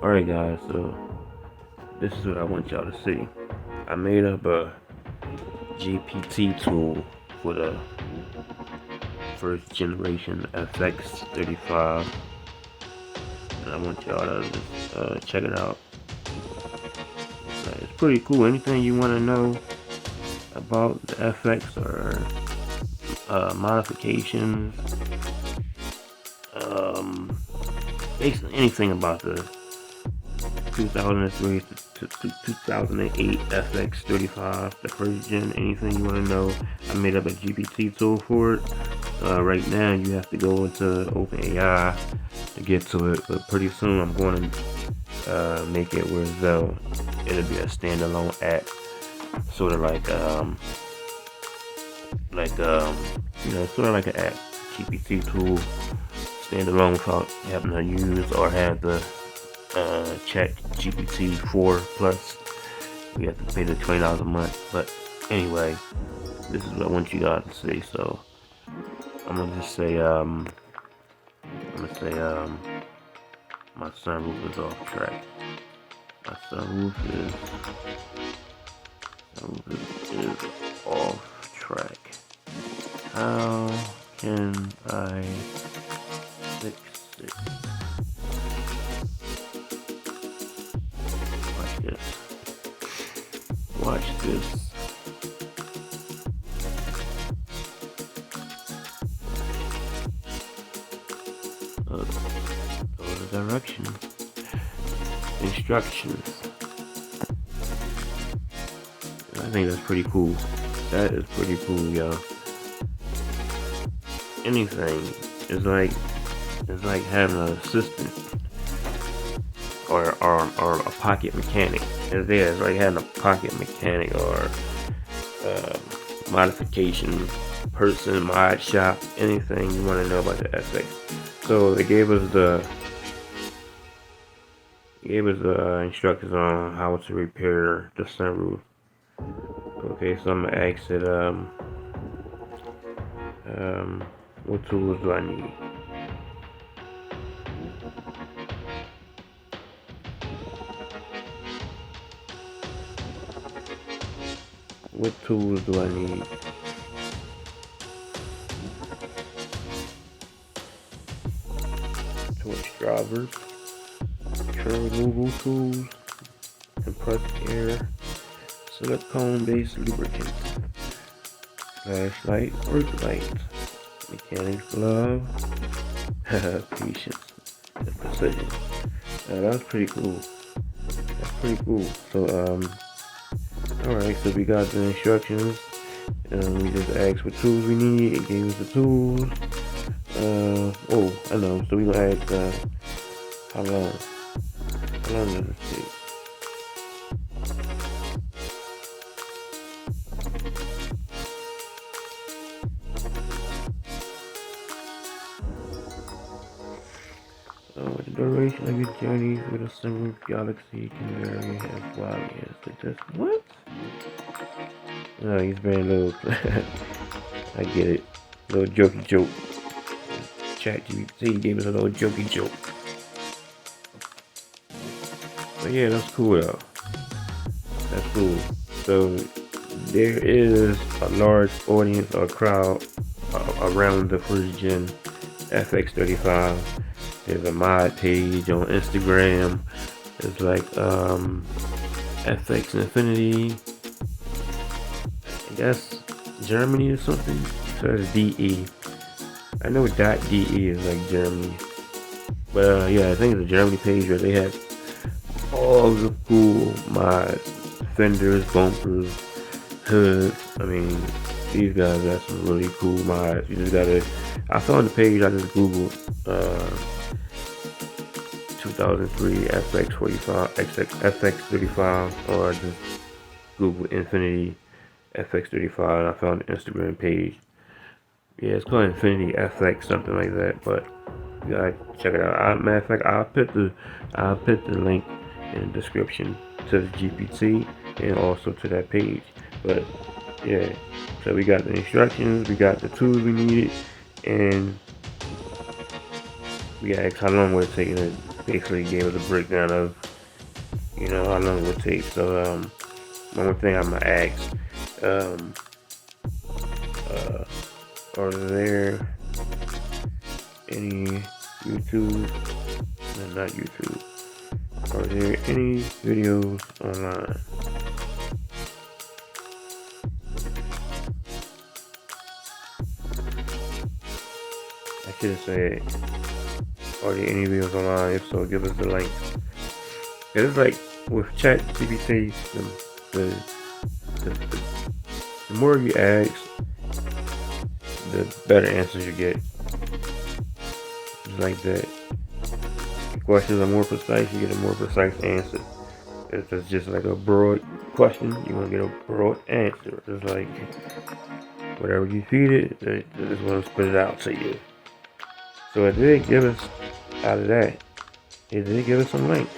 Alright guys, so this is what I want y'all to see. I made up a GPT tool for the first generation FX35, and I want y'all to just check it out. It's pretty cool. Anything you want to know about the FX or modifications, basically anything about the 2003 to 2008 FX35, the first gen, anything you want to know, I made up a GPT tool for it. Right now you have to go into OpenAI to get to it, but pretty soon I'm going to make it where it'll be a standalone app, sort of like sort of like an app, GPT tool, standalone without having to use or have the Chat GPT 4 plus. We have to pay the $20 a month. But anyway, this is what I want you guys to see. So I'm gonna just say my sunroof is off track. My sunroof is off track. How can I fix it? Watch this. Go to directions. Instructions. I think that's pretty cool. That is pretty cool, y'all. Anything is like having an assistant or a pocket mechanic. It's like having a pocket mechanic or modification person, mod shop, anything you want to know about the FX. So they gave us the instructions on how to repair the sunroof. Okay, so I'm gonna ask it what tools do I need? What tools do I need? Torch drivers, trim removal tools, compressed air, silicone-based lubricant, flashlight, work light, mechanics glove, patience, and precision. That's pretty cool. That's pretty cool. So alright, so we got the instructions, and we just asked what tools we need. It gave us the tools. I know. So we gonna ask how long does it take? The duration of your journey with a sunroof galaxy can vary as widely as the distance. What? No, he's being a little. I get it. Little jokey joke. Chat GPT gave us a little jokey joke. But yeah, that's cool though. That's cool. So there is a large audience or crowd around the first gen FX35. There's a mod page on Instagram. It's like FX Infiniti. I guess Germany or something. So it's DE. I know .de is like Germany. But yeah, I think it's a Germany page where they have all the cool mods. Fenders, bumpers, hoods. I mean, these guys got some really cool mods. You just gotta. I found the page. I just googled 2003 FX35 or just Google Infiniti FX35 and I found the Instagram page. Yeah, it's called Infiniti FX something like that, but you gotta check it out. Matter of fact, I'll put the link in the description to the GPT and also to that page. But yeah, so we got the instructions, we got the tools we needed, and we got how long would it take basically gave us a breakdown of, you know, how long it would take. So one more thing I'm gonna ask, are there any YouTube, no, not YouTube, are there any videos online? I should have said, are there any videos online? If so, give us the link. It's like with Chat GPT, the more you ask, the better answers you get. It's like that. The questions are more precise, you get a more precise answer. If it's just like a broad question, you're gonna get a broad answer. It's like whatever you feed it, it's gonna spit it out to you. So it did give us, out of that, it did give us some links.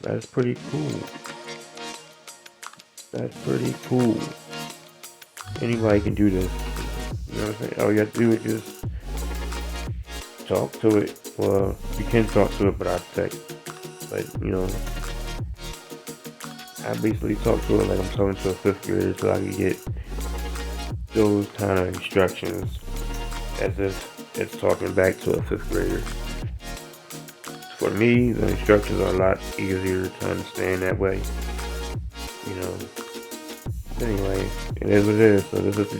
That's pretty cool. That's pretty cool. Anybody can do this. You know what I'm saying? All you have to do is just talk to it. Well, you can talk to it, but I text. But, you know, I basically talk to it like I'm talking to a 5th grader, so I can get those kind of instructions as if it's talking back to a 5th grader. For me, the instructions are a lot easier to understand that way. You know. Anyway, it is what it is. So this is the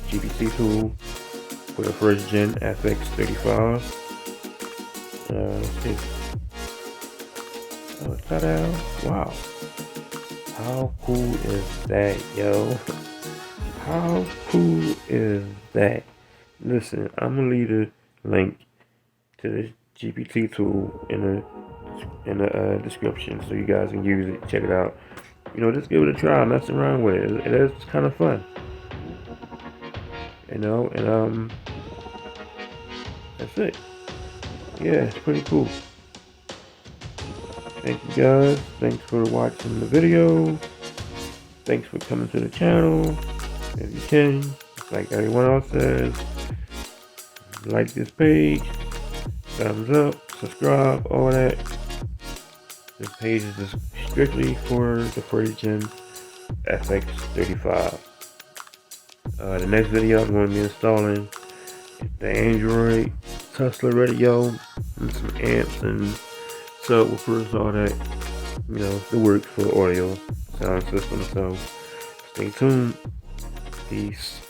GPT tool for the 1stGen FX35. Let's see. Oh, ta-da! Wow. How cool is that, yo? How cool is that? Listen, I'm gonna leave a link to this GPT tool in the description so you guys can use it, check it out. You know, just give it a try, mess around with it. It is kind of fun. You know, and that's it. Yeah, it's pretty cool. Thank you guys. Thanks for watching the video. Thanks for coming to the channel. If you can, like everyone else says, like this page, thumbs up, subscribe, all that. This page is just strictly for the 1stGen FX35. The next video I'm going to be installing the Android Tesla radio and some amps and subwoofers, all that, you know, the works for audio sound system. So stay tuned. Peace.